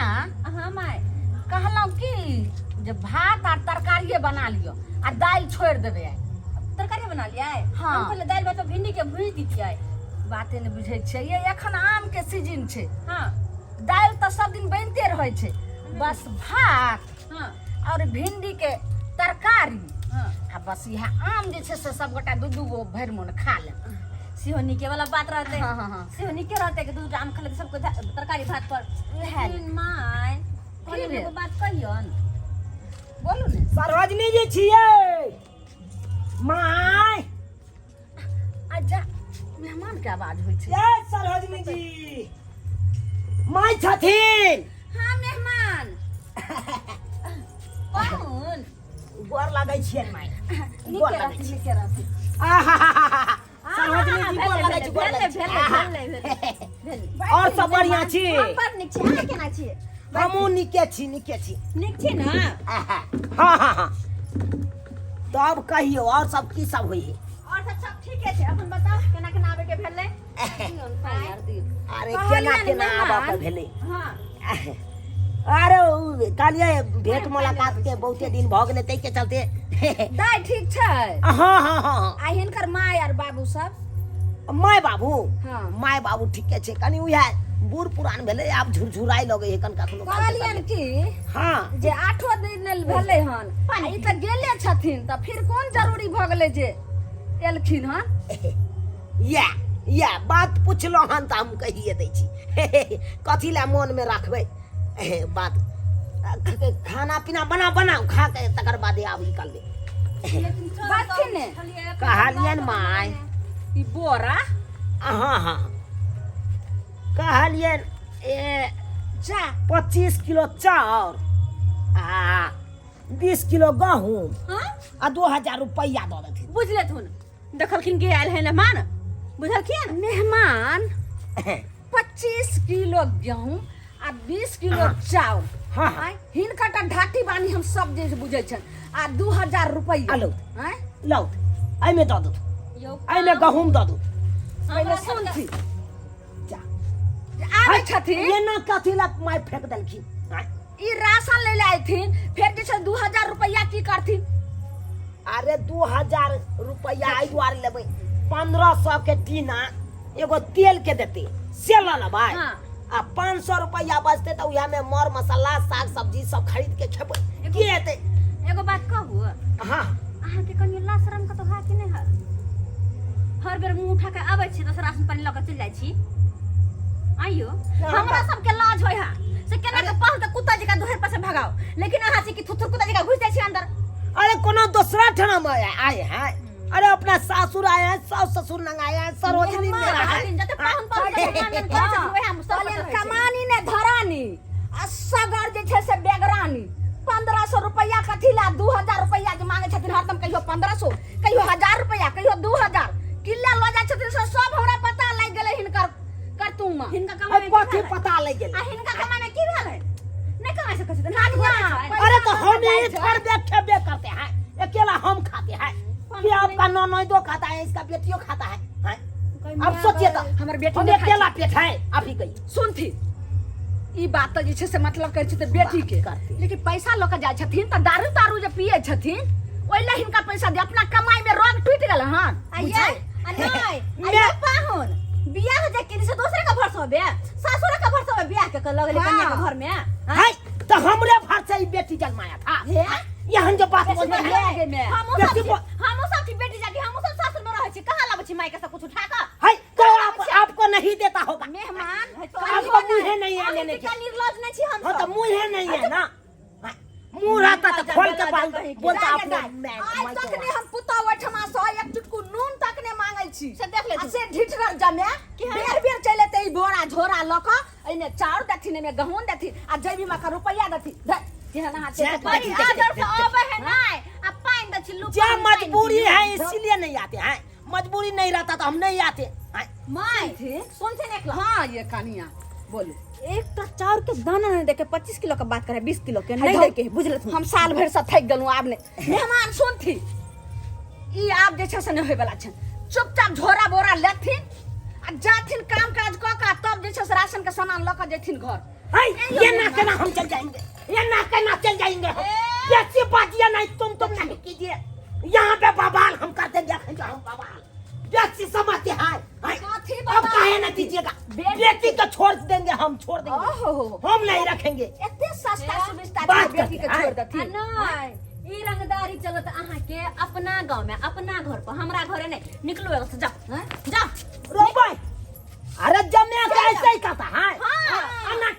कनिया हाँ माय कहलौं कि जे भात और तरकारी बना लियो आ दाल छोड़ देबे आइ तरकारी बना लिया है। हाँ। हम पहले दाल भात भिंडी के भूज दी थी। बाते ने बुझै छै ये एखन आम के सीजन छै हाँ दाल तो सब दिन बनते रहे छै बस भात हाँ और भिंडी के तरकारी हाँ आ बस यह आम जे छै से सब गोटा दू दू गो भरि मन खा ले सिहोनी के वाला बात रहते। हाँ, हाँ, हाँ। सिहोनी के रहते कि दूध आम खा ले सबको तरकारी भात पर। है। लेकिन माय की रे? एगो बात कहियन। बोलू ने सरोजनी जी छियै माय आजा मेहमान के आवाज होइ छै ये सरोजनी जी माय छथिन हाँ मेहमान कौन गोर लागै छियन माय निके रहती निके रहती। सरोजनी जी गोर लागै छी गोर लागै छी भेले और सब बढ़िया छी हम पर निक छी अहाँ केना छी हमहूँ नीके छी निक छी ना। हाँ हाँ हाँ तब कहियो और सब की सब होई है और सब ठीक है अपन बताओ केना केना आवे के भेले। अरे केना केना आबा पर भेलै हाँ अरे कालिए भेंट मुलाकात के बहुते दिन भ गेलै तै के चलते दाइ ठीक छै हाँ हाँ हाँ आ हिनकर माय और बाबू सब माय बाबू हाँ। माय बाबू ठीके छै कनी उहे बूढ़ पुरान भेलै आब झुरझुराई लगे है कन कखनो कहलियन कि हाँ जे 8 दिन भेले हन आ ई त गेले छथिन त फिर कोन जरूरी भ गेलै जे एलखिन हन या बात पूछलो हन त हम कहिए दै छी कथी ला मन में रखबै बात खाना पीना बनाओ खा के तकर बादे आब निकलबे बात छै ने कहलियन माय ई बोरा हाँ हाँ कहलियन जा 25 किलो चाउर आ 20 किलो गहूम हाँ आ 2000 रुपया दऽ देथिन बुझले थुन देखलखिन के आयल है मेहमान बुझलखिन मेहमान 25 किलो गेहूं आ 20 किलो चाउर हाँ, हाँ। आय हिनका टा ढाटी बानी हम सब जे बुझै छन आ 2000 रुपया आलू आय लौ एहिमे दऽ दू एहिमे गहूम दऽ दू पहिले सुन थी जा आबै छथिन एना कथी ला माय फेंक देलखिन आँय? ई राशन ले ले आइथिन फिर जे छै 2000 रुपया की करथिन अरे 2000 रुपया एहि दुआरे लेबै 1500 के टीना एगो तेल के देते से ल लेबै हाँ। आ 500 रुपया बचते तो उहे में मर मसाला साग सब्जी सब खरीद के खेबै की हेतै एगो बात कहू हाँ अहाँ के कनी लाज शरम के तो है कि नहीं है। हर बेर मुंह उठा के आबै छी दोसर राशन पानी लऽ के चलि जाइ छी आइयो हमरा सब के लाज होय है से केना के पहल त कुत्ता जका दोहर पर से भगाओ लेकिन अहाँ से कि थुथुर कुत्ता जका घुस जाइ छी अंदर। अरे कोनो दूसरा ठना में आए हैं अरे अपना सासुर आए हैं सास ससुर नंगाए हैं सरोजनी मेरा है जते पाहुन पाहुन के मानन कर से होय हम सब कमानी ने धरानी आ सगर जे छै से बेगरानी 1500 रुपया कथी ला 2000 रुपया जे मांगे छथिन हरदम कहियो 1500 कहियो 1000 रुपया कहियो 2000 किल्ला ल जाइ छथिन से सब हमरा पता लाग गेलै हिनकर करतूमा हिनका कमाई कथी पता लग गेल आ हिनका कमाई में की भेलै नहीं कमाई सकै छथिन हाथ अरे तो हम ही घर खेबे करते हैं अकेला हम खाते हैं कि आपका ननदो खाता है इसका बेटियों खाता है हैं? अब सोचिए तो हमर बेटी हम ने खाइ अकेला पेट है आप ही कहिए सुन थी ई बात जे छै से मतलब कहै छै त बेटी के करती। लेकिन पैसा ल के जाइ छथिन त दारू तारू जे पिए छथिन ओइला हिनका पैसा दे अपना कमाई में रोग टूट गेल हन आइए नहीं आइए पाहुन बियाह जे किनी से दूसरे का भरसा बे सासुर का भरसा बियाह के लगले कन्या के घर में है तो हमरे भर से ही बेटी जन्माया था हे यहन जो बात बोल रहे हैं आगे में हमो सब की बेटी जाती हमो सब सासुर में रहै छी कहां लाबै छी माई के सब कुछ उठा के है तो आपको नहीं देता होगा मेहमान आपको मुंह नहीं है लेने के निर्लज नहीं छी हम हाँ तो मुंह नहीं है ना मुंह रहता तो खोल के बोलता आपने आज तक ने हम पुता ओठमा सो एक चुटकू नून तक ने मांगै छी से देख ले आ से ढिठगर जमे कि बेर बेर चले ते बोरा झोरा लक एने चाउर देथिन एने गहूम देथिन आ जैबी मा का रुपया देथिन जेहन हाथ से बड़ी आदर से आवे है नहीं अब पाइन द छिलू क्या मजबूरी है इसीलिए नहीं आते हैं मजबूरी नहीं रहता तो हम नहीं आते हैं माई थी सुन से निकला हां ये कहानियां बोलो एक तो चाउर के दाना नहीं देके 25 किलो का बात करे 20 किलो के नहीं देके बुझले हम साल भर से थक गेलू आब ने मेहमान सुन थी ई आब जे छै से नहीं होय वाला छै चुपचाप झोरा बोरा लेथिन आ जाथिन काम काज क का तब जे छै से राशन के सामान ल के जेथिन घर हाय ये ना कहना हम चल जाएंगे, ये ना कहना चल जाएंगे हम। ऐसी बातियां नहीं तुम नहीं कीजिए। यहाँ पे बवाल हम कर देंगे, हम बवाल बेटी समझते हैं। अब काहे न दीजिएगा, बेटी को छोड़ देंगे, हम छोड़ देंगे, हम नहीं रखेंगे। इतने सस्ता सुविस्ता बात बेटी के करते, छोड़ दे। नहीं ई रंगदारी चलत अहाँ के अपना गांव में, अपना घर पर, हमरा घरे नहीं। निकलो एगो से जाओ, जाओ। रोबई अरे जम्मे कैसे ही कहता है।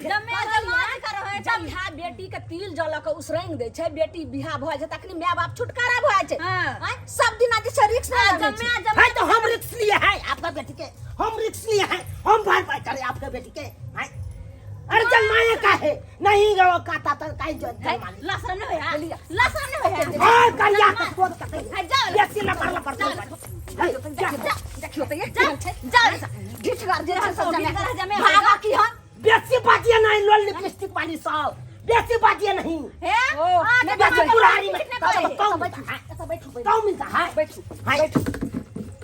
जम्मे जमात कर है जब यहाँ बेटी के तिल जल के उसरंग दे छे, बेटी बियाह भ जाए तखनी माय बाप छुटकारा भ जाए छे। हां सब दिन आज से रिक्स ना लेवे छे। है तो हम रिक्स लिए हैं आपका बेटी के, हम रिक्स लिए हैं, हम भरपाई करे आपके बेटी के। अरे जन्माए का है नहीं गो काटा तो काई जो जन्माने लसन नहीं है, लसन नहीं है। हां करिया तो बोल करते है जाओ बेटी ना पड़ला पड़ता देखियो तो ये जाओ ढिठगार जे सब ढिठगार जमे भागा की हां बेटी बातिया नहीं लोल लिपस्टिक वाली सब बेटी बातिया नहीं है। मैं बेटी पुरानी में तो बैठो तो मिलता है बैठो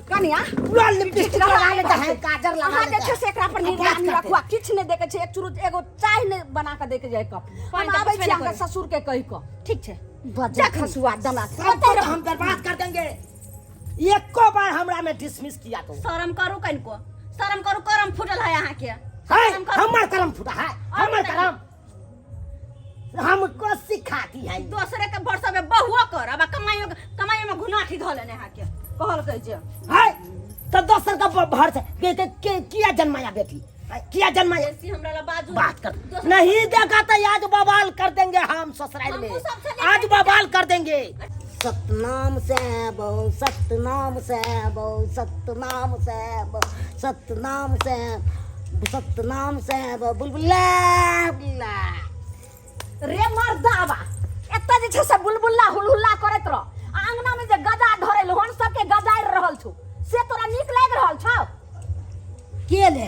कनिया लोल लिपस्टिक लगा लेता है, काजर लगा हां लेता देखे से एकरा पर निगरानी रखवा, किछ ने देखे छे। एक चुरुत एगो चाय ने बना के देके जाय कप हम आबै छी हमर ससुर के कहि क ठीक छे। बजा खसुआ दला सब हम बर्बाद कर देंगे। एको बार हमरा में डिसमिस किया तो शर्म करू कनको, शर्म करू, करम फुटल है यहाँ के। है हमर करम फुटा है, हमर करम हमको सिखाती है। दूसरे के वर्ष में बहुआ कर, अब कमाई में घुनाठी धले यहाँ के कहल कह जे है तो दोसर का भर से के किया जन्माया बेटी, किया जन्माया ऐसी हमरा ला बाजू बात कर नहीं देखा तो आज बवाल कर देंगे हम ससुराल में, आज बवाल कर देंगे। सतनाम से बहु सतनाम से बहु सतनाम से बहु सतनाम से सतनाम से बहु बुलबुला बुला रे मर्दावा एत जे छे से बुलबुल्ला हुलहुल्ला करत रह। आंगना में जे गदा धरेल हन सबके गदाइ रहल छु से तोरा नीक लाग रहल छौ के ले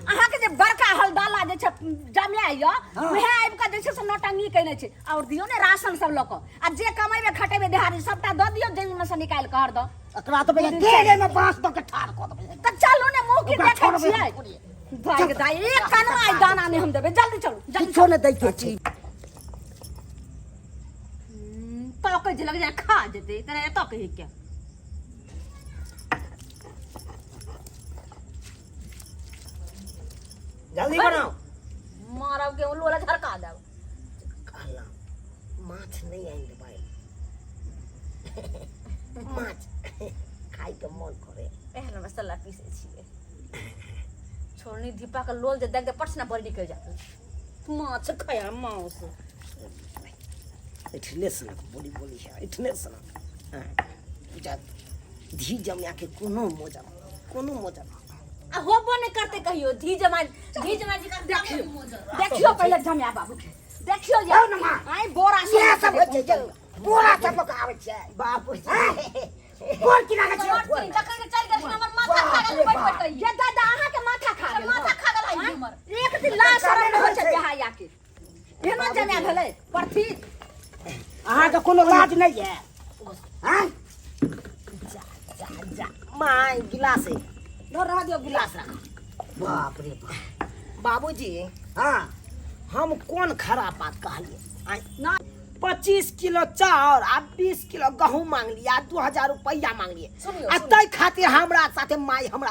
अहाँ के जे बड़का हलदाला जे छे जमे आइयो वहे आइब के जे छे से नौटंगी कइने छे। और दियो ने राशन सब लोक आ जे कमाइबे खटेबे दिहाड़ी सबटा द दियो, जेबी में से निकाल के हर द एकरा तो के में बांस द के ठाड़ क देबे त चलो ने मुंह की देखे छियै भाग दाई एक कनवा दाना ने हम देबे। जल्दी चलो जल्दी किछो ने दै के छी पकड़ जे लग जाए खा जेते तेरा एतो कहि के। जल्दी बनाओ। मारब के लोला झरका देब। कहला माछ नहीं आएंगे भाई माछ खाई के मन करे पहले मसाला पीसे छिए छोड़नी दीपा का लोल जे देख दे पटना बड़ी निकल जाते माछ खाया मांस इतने सनक बोली बोली है इतने सनक जा धी जमिया के कोनो मोजा आ होबो नहीं करते कहियो धी जमा जी का देखियो पहले जमिया बाबू के देखियो ये आई बोरा ये सब हो जे बोरा सब का आवे छै बाबू बोल की लागे छै जखन के चल गेल हमर माथा खा गेल बैठ बैठ कहियो ये दादा अहाँ के माथा खा गेल माथा खा गेल है हमर एक दिन लाश शरण हो छै बिहाया के एना जमिया भेलै परथी अहाँ के कोनो लाज नहीं है हैं जा माय गिलास है न रह दियो गिलास रख बाप रे बाबूजी हाँ हम कौन खराब बात कहलिए ना 25 किलो चाउर आ 20 किलो गहूम मांग लिया 2000 रुपया मांग लिए सुनियो, आ तै खातिर हमरा साथे माई हमरा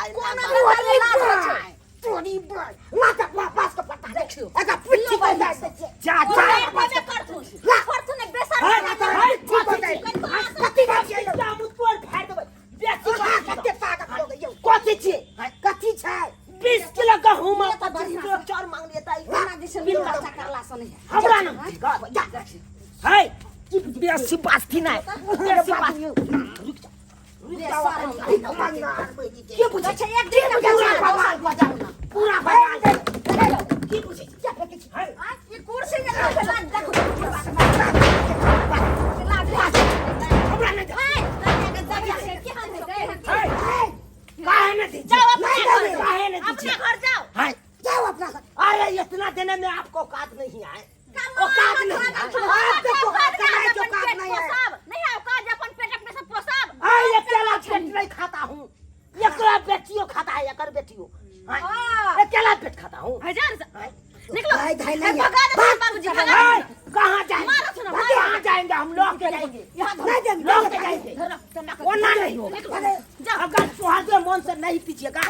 तोरी बड़ लाता वापस के पता देखियो एका पुट्ठी को जा जा करथुन ने बेसर कति बात छै जामु तोड़ फाड़ देबै बेसी कते ताकत हो गयो कथि छै कथि छै 20 किलो गहूम आ 25 किलो चाउर मांग लिए तै एना दिसे बिल खर्चा करला सने हमरा न जा है कि बेसी बात थी ना बेसी बात रुक जा के पूछे छै एक दिन पूरा बजा की पूछे है ये कुर्सी जे लाज देखो हमरा नहीं काहे न दी जाओ अपने घर काहे न दी अपने घर जाओ है जाओ अपना घर अरे इतना देने में आपको औकात नहीं है औकात नहीं है आपको औकात नहीं है नहीं औकात अपन पेट में से पोसाब ये अकेला पेट नहीं खाता हूँ एकरा बेटियों खाता है एकर बेटियों अकेला पेट खाता हूँ 1000 निकलो भाई भाई नहीं भगा दे बाबूजी भगा ए, कहाँ जाएंगे मारो सुनो, मारो। कहाँ जाएंगे हम लोग के जाएंगे यहाँ धरो। नहीं जाएंगे लोग के जाएंगे वो ना नहीं होगा अगर सुहागे मन से नहीं पीछिएगा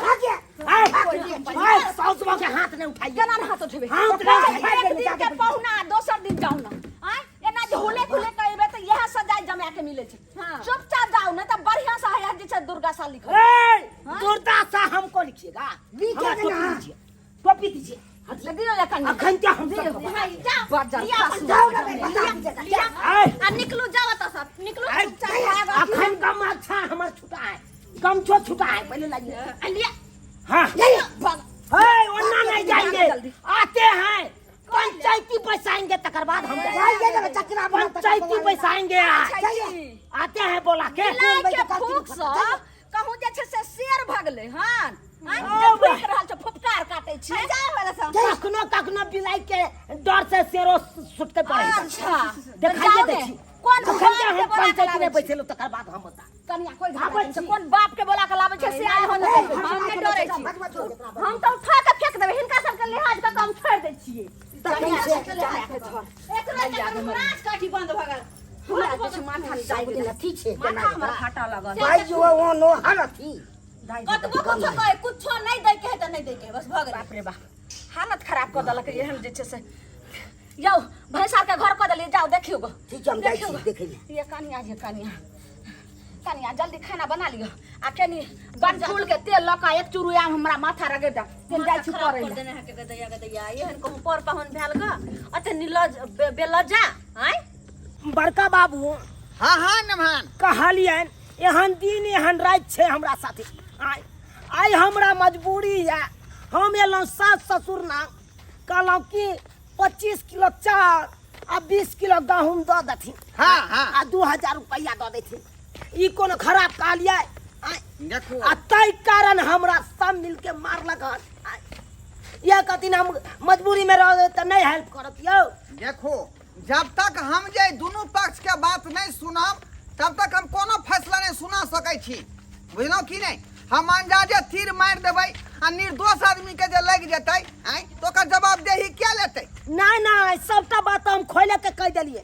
साउथ के हाथ नहीं उठाइए केना न हाथ उठेबे हाथ तो नहीं एक उठाइए दिन के पहुना दोसर दिन जाऊ ना आय एना झोले खुले कहबे त यह सजाय जमा के मिले छै हाँ। चुपचाप जाऊ ना त बढ़िया से है जे छै दुर्गा सा लिखल दुर्दासा हमको लिखिएगा लिखिए टोपी दीजिए दियो या कन्या अखन क्या हम सब भाई जाओ बात जा लिया अपन जाओ जाओ ना आ निकलो जाओ तो सब निकलो चुपचाप भागो अखन कम अच्छा हमार छुटा है गमछो छुटा है पहले लाइए लिया हाँ वरना नहीं जाएंगे आते हैं पंचायती पैसाएंगे तकर बाद हम पंचायती पैसाएंगे आते हैं बोला के के फूक स कहूं जे छै से शेर भगले हन फूक रहल छ फुफकार काटे छै जाय वाला सब कखनो कखनो बिलाई के डर से शेरो सुटके पड़े अच्छा दिखाइए देखिए कौन अखन बाप हम के बोला के पंचायती में लाबै छै बैठे तकर बाद हम बता कन्या कोई घाबे छै कोन बाप के बोला के लाबै छै से आइ हम नहीं डरै छी हम तो उठा के फेंक देबै हिनका सब के लिहाज के काम छोड़ दै छियै नाच काठी बंद भ गेल हमरा जे छै माथा जाय गेल ठीक छै माथा हमरा फाटा लागल भाई जो वो नो हालत कतबो कुछ कहे कुछो नहीं दै के है त नहीं दै के बस भ गेल बाप रे बाप हालत खराब कर देलक एहन जे छै से यौ भैंसा के घर कर देलिए जाओ देखियो गो ठीक है हम जाइ छी देखे ये कनिया जे कनिया कनिया जल्दी खाना बना लियो आ केनी बन फूल के तेल लका एक चुरुया हमरा माथा रगड़ दा तेल जाइ छी खराब पड़ै कर देने है के गदैया एहन कहूं पर पाहुन भेल ग अते नीलज बेलजा हैं बड़का बाबू हाँ हाँ नमहान कहलियन एहन दिन एहन रात छै हमरा साथे आइ हमरा मजबूरी है हम एलहुँ सास ससुर ना कहलहुँ कि 25 किलो चाउर आ 20 किलो गहूम दऽ देथिन हाँ हाँ आ 2000 रुपया दऽ देथिन ई कोनो खराब कहलियै देखो आ ताहि कारण हमरा सब मिल के मारलक हन ये कहथिन हम मजबूरी में रह तऽ नहीं हेल्प करत यौ देखो जब तक हम जे दोनों पक्ष के बात नहीं सुनब तब तक हम कोनो फैसला नहीं सुना सकै छी बुझलहुँ कि नहीं हम अंदाजे तीर मार देबै आ निर्दोष आदमी के जे लग जेतै आइ तो ओकर जवाबदेही क्या लेतै नहीं नहीं सबटा बात हम खोले के कह देलिए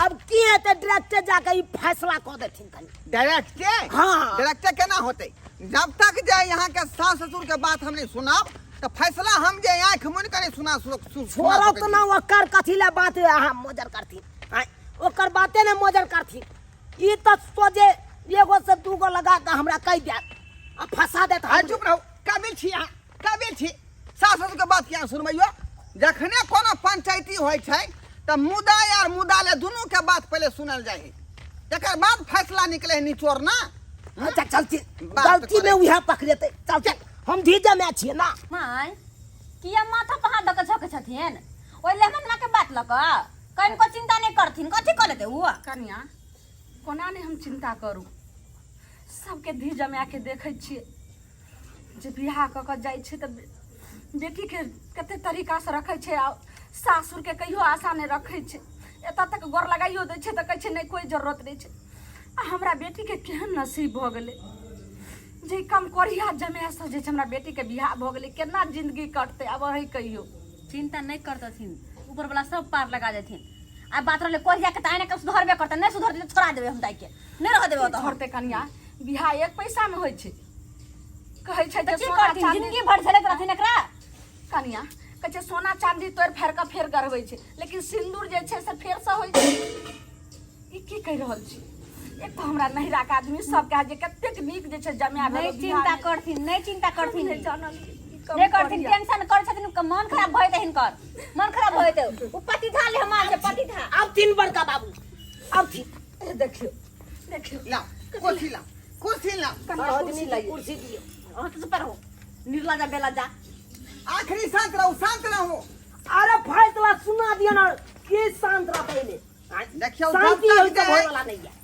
अब की हेतै डायरेक्टर जाके ई फैसला कऽ देथिन कनी डायरेक्टे हाँ डायरेक्टे केना होतै जब तक जे यहाँ के सास ससुर के बात हम नहीं सुनब तो फैसला हम जे आँख मुनि के नहीं सुना छोड़ो तो ना ओकर कथी ले बात अहाँ मोजर करथिन ओकर बाते ने मोजर करथिन ई तो सोझे एगो से दूगो लगा के हमरा कह देत आ फंसा देत चुप रहो काबिल छी अहाँ काबिल छी सास ससुर के बात क्या सुनबैयो जखने कोनो पंचायती होइ छै तऽ मुदा यार मुदा ले दुनू के बात पहले सुनल जाइ है तकर बाद फैसला निकले है निचोड़ ना अच्छा चलती बात गलती में करे। उहे पकड़ेतै चल चल हम धीजा में छियै ना माय किया माथा पर हाथ दक झक छथिन ओइ लेमन के बात लक कहीं को चिंता नहीं करथिन कथी कर लेते हुआ कन्या कोना नहीं हम चिंता करू सबके धीज में आके देखे छियै जे बियाह कऽ के जाइ छै तऽ बेटी के कते तरीका से रखे छै आ सासुर के कहियो आशा नहीं रखे छै एतऽ तक गोर लगाइयो दै छै तऽ कहै छै नहीं कोई जरूरत नहीं छै आ हमरा बेटी के केहन नसीब भऽ गेलै जे कम कोरिया जमे से जे छै हमरा बेटी के बियाह भऽ गेलै केना जिंदगी कटतै आब अही कहियो चिंता नहीं करतथिन ऊपर वाला सब पार लगा देथिन आ बात रहले कोहिया के ताने के सुधरबे करते नहीं सुधरते तो छोड़ा देबे हम दाई के नहीं रह देबे तो धरते कन्या बियाह एक पैसा में होइ छै कहै छै तो जे की सोना करथिन चांदी जिंदगी भर चले रहथिन एकरा कन्या कहै छै सोना चांदी तोड़ फेर के फेर गढ़बै छै लेकिन सिंदूर जे छै से फेर से होइ छै ई की कहि रहल छी एक तो हमरा नहिरा के आदमी सब कहे जे कतेक नीक जे छै जमाया नहीं चिंता करथिन नहीं चिंता करथिन नहीं जानल नहीं करथिन टेंशन कर छथिन मन खराब भइते हिनकर मन खराब भइते उ पति धा ले हमार जे पति धा अब 3 बड़का बाबू अब ठीक देखियो देखियो ला कुर्सी ला कुर्सी लाइए कुर्सी दियो हां तो पर हो निर्ला जा बेला जा आखिरी शांत रहो अरे फैसला सुना दियो ना के शांत रह पहले देखियो शांति जब होई तक तो होय वाला नहीं है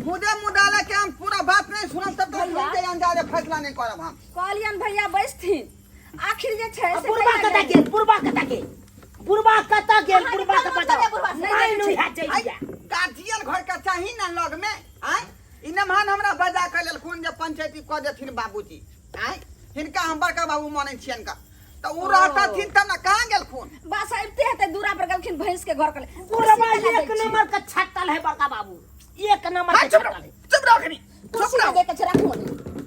मुदे मुदाले के हम पूरा बात नहीं सुनब तब तक हम के अंदाजे फैसला नहीं करब हम कहलियन भैया बैठथिन आखिर जे छै से बुरबा कता गेल बुरबा कता गेल बुरबा कता गेल बुरबा का पता नहीं नहीं है चाहिए गार्जियन घर के चाही ना लग में आय इ नमहान हमरा बजा के लेल कोन जे पंचायती क देथिन बाबूजी आय हिनका हम बड़का बाबू मानै छियन का तो उ रहता थी तब ना कहां गेल खून बस आइते हेते दूरा पर गलखिन भैंस के घर कले पूरा एक नंबर का छट्टल है बड़का बाबू, एक नंबर का चुप छट्टल रहो है। चुप रहो खनी चुप कुर्सी रहो दे के रखो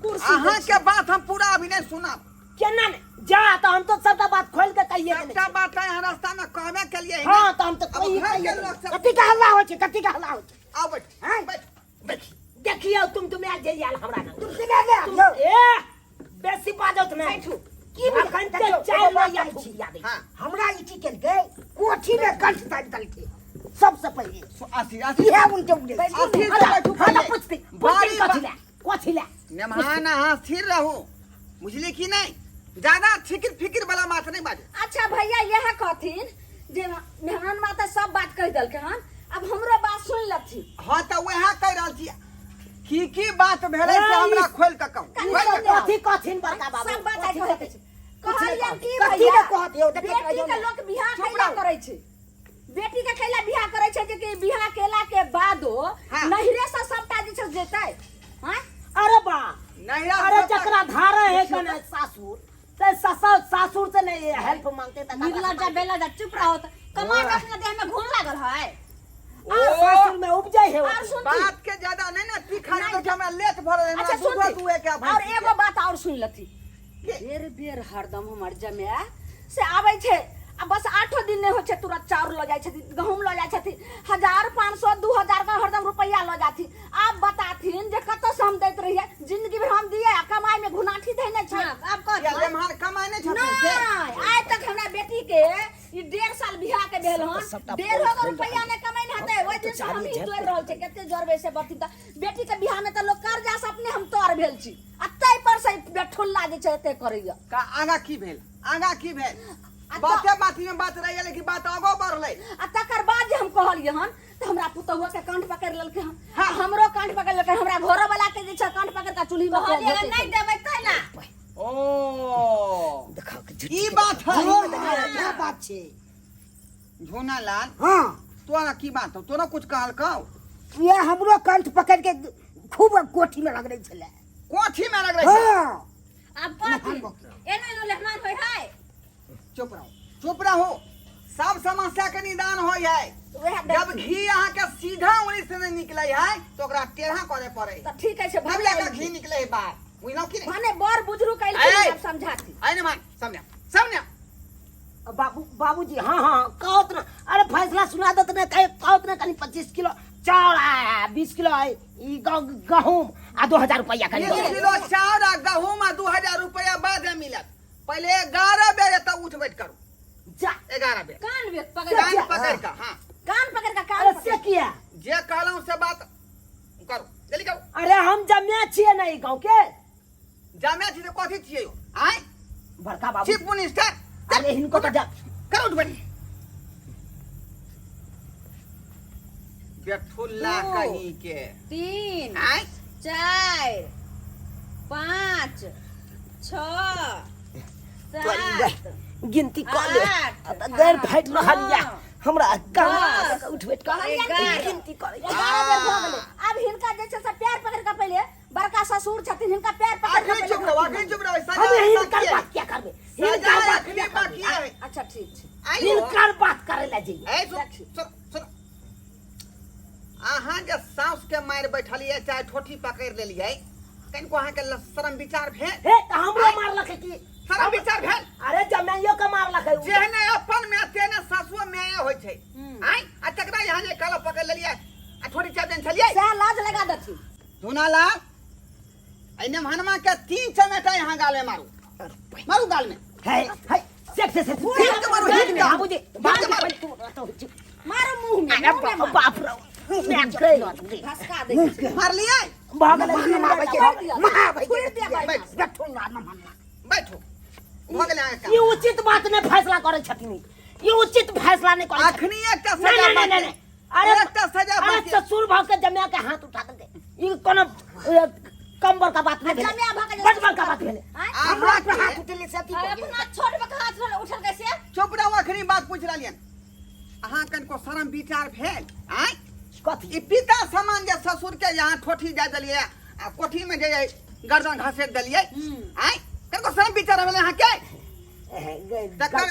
कुर्सी अहां के बात हम पूरा अभी नहीं सुना केना ने जा तो हम तो सबका बात खोल के कहिए के सबटा बात है रास्ता में कहबे के लिए हां तो हम तो अब कहिए घर के कहिए लोग सब- कति का हल्ला हो छै, कति का हल्ला हो छै। आओ बैठ हैं? बैठ देखियो तुम आ जाइए हमरा ना तुम सिखा गया ए बेसी बाजत नहीं बैठू की अखन तक चाय लो या छी याद हां हमरा ई चीज के कोठी में कंठ तक तल के सबसे पहले आसी आसी ये उनके उड़े आसी से बैठू पहले पूछती बारी कोठी ला मेहमान हां स्थिर रहो बुझली कि नहीं ज्यादा फिकिर फिकिर वाला बात नहीं बाजे अच्छा भैया यह कहथिन जे मेहमान माता सब बात कह दल के हन अब हमरो बात सुन लथी हां तो वह कह रहल छी की बात भेलै से हमरा खोल के कहू कोठी कोठिन बड़का बाबू सब बात आइ कहते छै कहलियन की कथी भैया के कहत हो देखे बेटी के लोग बियाह कैला करे छै बेटी के कैला बियाह करे छै जे कि बियाह केला के बादो हाँ। नहिरे से सबटा जे छै जेतै हैं अरे बा नहीं अरे जकरा धारा है कने सासुर ते सासुर से नहीं हेल्प मांगते त निर्लज्जा बेलज्जा चुप रहो तो कमा के अपने देह में घून लागल है सासुर में उपजे है और सुन बात के ज्यादा नहीं ना तीखा तो कि हमरा लेट भर देना अच्छा सुन दूध दुए के और एगो बात और सुन लती बेर बेर हरदम हमर जमे से आबै छै आ बस 8 दिन नहीं हो छै तुरंत चाउर ल जाय छथिन गहूम ल जाय छथिन 1500 2000 का हरदम रुपया ल जाथी आप बताथिन जे कत से हम दैत रहिए जिंदगी भर हम दिए कमाई में घुनाठी देने छै अब कह या लेमहार कमाई नहीं छथिन से नहीं आज तक हमरा बेटी के ई 1.5 साल बियाह के भेल हन 1.5 रुपया ने कमाई नहीं हते ओइ दिन से हम ही जोड़ रहल छै केते जोरबे से बती त बेटी के बियाह में त लोग कर्जा से अपने हम तोर भेल छी अतै पर से बेठुल्ला जे छै एते करैया का आगा की भेल आगा की भेल बाते बाती में बात रह गेलै कि बात आगो बढ़लै आ तकर बाद जे हम कहलिए हन त हमरा पुतहुआ के कांठ पकड़ लेलकै हन हाँ। हमरो कांठ पकड़ लेलकै हमरा घरो वाला के जे छै कांठ पकड़ के चूल्ही में कहलिए नहीं देबै तै ना ओ देखा ई बात है क्या बात छे झोना लाल हां तोरा की बात हो तोरा कुछ कहल कहू ये हमरो कंठ पकड़ के खूब कोठी में लग रही छले कोठी में लग रही हां अब कथी एनो एनो मेहमान होय है चुप रहो सब समस्या के निदान होय है वह जब घी यहाँ के सीधा उंगली से नहीं निकले है तो ओकरा टेढ़ा करे पड़े त ठीक है से तब जाकर घी निकले है बाहर बुझलो कि नहीं माने बड़ बुजुर्ग कैल ऐ! के समझाती आइने मान समझा समझा बाबूजी हाँ हाँ कहत ना अरे फैसला सुना दत ने कहत ना कनी 25 किलो चावल आया 20 किलो है ई गहूम आ 2000 रुपया कनी 1 किलो चाउर आ गहूम आ 2000 रुपया बाद में मिलत पहले 11 बेर तब उठ बैठ करू जा 11 बेर कान में पकड़ कान पकड़ का हां कान पकड़ के अरे कान से किया जे कहलौं से बात करू जल्दी करू अरे हम जम्या छिए नहीं गांव के जामे छी तो कथी छियै आय बड़का बाबू चीफ मिनिस्टर अरे इनको तो जा करो उठ बैठ बेठुल्ला दो। कहीं के 3 आय 4 5 6 7 गिनती कर ले आठ, अब देर फाइट रहल या हाँ, हमरा दस, कहाँ उठ बैठ कर 11, गिनती कर 11 बेर भ गेलै अब हिनका जे छै से पैर पकड़ के पहले बड़का ससुर छथिन हिनका पैर पकड़ के आखिरी चुप रहो आखिरी चुप रहो हम सजा हिनकर बात क्या करबे सजा हिनकर बात आखिरी क्या बाकी करबे है अच्छा ठीक छै आइयो हिनकर बात करे ला जी ए सुन सुन अहाँ जे साउस के मार बैठलिए चाहे ठोठी पकड़ लेलिए कनको अहाँ के शर्म विचार भेल हे त हमरो मारलक की शर्म विचार भेल अरे जमाइयो के मारलक जेहने अपन में तेने सासुओ में होय छै आय आ तकरा यहाँ जे कल पकड़ लेलिए आ ठोठी चाप देन छलिए से लाज लगा दथी धुनाला ऐने हनमा के 3 चमेटा यहाँ गाल में मारू मारू गाल में है है से हिट के मारो, हिट के। बाबूजी हिट के मारो। मारो मुंह में अरे मुंह में बाप रे मैं गई घसका दे मार लिया भागल मार छोड़ दिया भाई बैठो ना मारना बैठो भगले आगे का ये उचित बात ने फैसला करे छथिन ये उचित फैसला नहीं करे अखनी एकटा नहीं, सजा नहीं, नहीं, बाकी नहीं। अरे एकटा सजा अरे बाकी ससुर भाव के जमिया के हाथ उठा दे ये कोनो कम बड़का बात नहीं जमिया भाग के बड़ बड़का बात भेले आय हमरा पे हाथ उठेले से अपना छोट बका हाथ उठल कैसे चुप रहो अखनी बात पूछ रहलियन अहाँ कनको शर्म विचार भेल आय कथी ई पिता समान जे ससुर के यहाँ ठोठी दे देलिए आ कोठी में जे गर्दन घसेट देलिए आय कनको शर्म विचार भेल अहाँ के तकर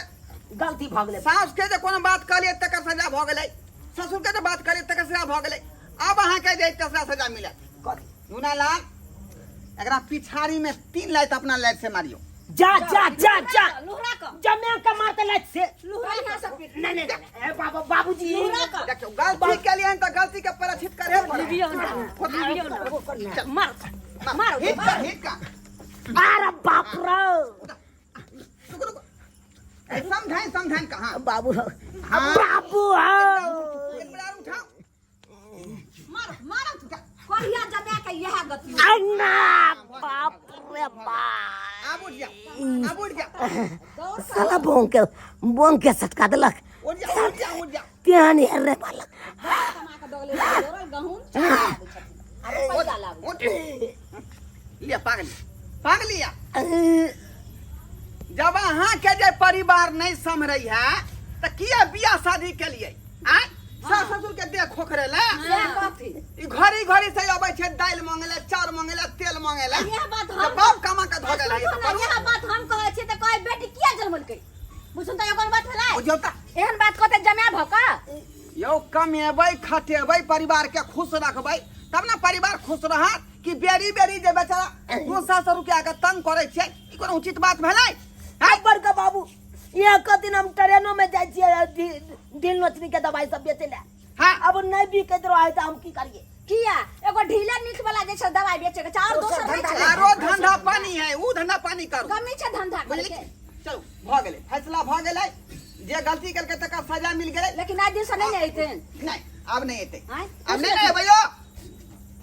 गलती भऽ गेलै सास के जे कोनो बात कहलिए तकर सजा भऽ गेलै, ससुर के जे बात कहलिए तकर सजा भऽ गेलै। अब अहाँ के जे तेसरा सजा मिलत। कथी नुना लाल एकरा पिछाड़ी में 3 लात अपना लात से मारियो। जा जा जा जा लुहरा क जमे के मारते लाइट से लुहरा यहाँ से पीट नहीं नहीं नहीं, बाबा बाबूजी देखियो गलती के लिए तो गलती के प्रायश्चित करे पड़े। लिबियो ना मार मार हिट का हिट का अरे बाप रे रुको रुको समझाएं कहां बाबू हाँ। बाबू हाँ। एक बार उठाओ मार मार कहिया जमे के यह गति अन्ना बाप रे बाप अब उठ जा साला बोंग के सटका देलक उठ जा त्यान रे मालक कमा के दगले जोरल गहूम चढ़ा दे छथिन अरे पैसा लागू उठ ले पागलिया जब अहाँ के जे परिवार नहीं संभरई है तो किया बियाह शादी के लिए आय सास ससुर के देह खोखरे ले कथी ई घड़ी घड़ी से अबै छै दाल मांगले चाउर मांगले तेल मांगले यह बात जब हम बाप कमा के धो गेल है तो यह बात हम कहै छी त कहै बेटी किया जन्मल के बुझुन त एगो बात भेलै ओ जोता एहन बात कहते जमा भका यो कमेबै खटेबै परिवार के खुश रखबै तब ना परिवार खुश रहत कि बेरी बेरी जे बेचारा 200 रुपया के तंग करे छै ई कोनो उचित बात भेलै हाय बड़का बाबू यहाँ क दिन हम ट्रेनों में जाय छियै दिल नोचनी के दवाई सब बेचे ले हां अब नहीं बिकत रहे तो हम की करिए किया एगो ढीला नीच वाला जे छै दवाई बेचे के चार दोसर धंधा बेचे आरो धंधा पानी है ऊ धंधा पानी करू कमी छै धंधा करे बुझली के चलो भ गेलै फैसला भ गेलै जे गलती करके तकर सजा मिल गेलै लेकिन आज दिन से नहीं अइते नहीं अब नहीं एते आय अब नहीं भैया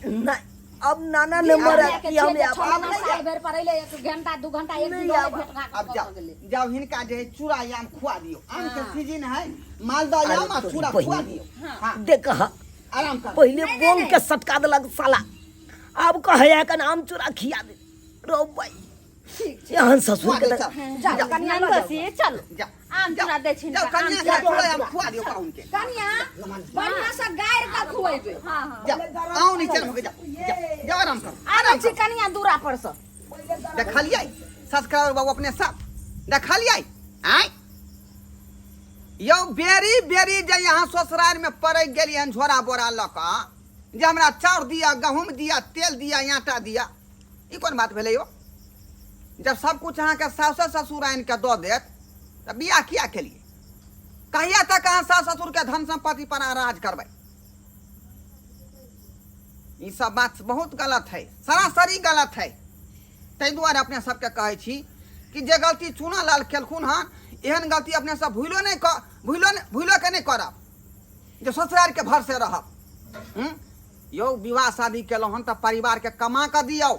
नहीं अब नाना नंबर है कि हम साल बेर पड़ैले 1 घंटा 2 घंटा 1 दिन भेट घाट अब जाओ जाओ हिनका जे है चूड़ा आम खुआ दियो आम के सीजन है मालदह आम और चूड़ा खुआ दियो हां देख आराम कर पहले बोंग के सटका देलक साला अब कहे कन आम चूड़ा खिया दे रो भाई यहाँ ससुर के जा कन्या लो बसी चल जा आम चूड़ा दे छी जाओ कन्या के चूड़ा आम खुआ दियो पाउन के कन्या बढ़िया से गायर का खुएबे हां हां जाओ आओ नीचे हो जाओ जाओ आराम कर आराम से कन्या दूरा पर से देखलिए सब्सक्राइबर बाबू अपने सब देखलिए आय यो बेरी बेरी जे यहाँ ससुराल में पड़ गेली हन झोरा बोरा ल क जे हमरा चाउर दिया गहूम दिया तेल दिया आटा दिया ई कोन बात भेलै यो जब सब कुछ अहाँ के सास ससुर आन के दो देत तब बियाह किया के लिए कहिया तक अहाँ सास ससुर के धन संपत्ति पर राज करबै ई सब बात बहुत गलत है सरासरी गलत है ताहि दुआरे अपने सबके कहै छी कि जे गलती चुना लाल खेलखुन हन एहन गलती अपने सब भूलो के नहीं करब जे ससुराल के भर से रहब यो विवाह शादी केलहुँ हन तऽ परिवार के कमा के दियौ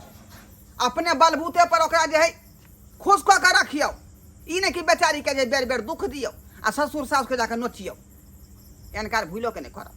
अपने बलबूते पर ओकरा जे है खुश कऽ के रखियौ ई नहीं कि बेचारी के जे बेर बेर दुख दियौ आ ससुर सास के जाके नोचियौ एहन कार्य भूलो के नहीं करब।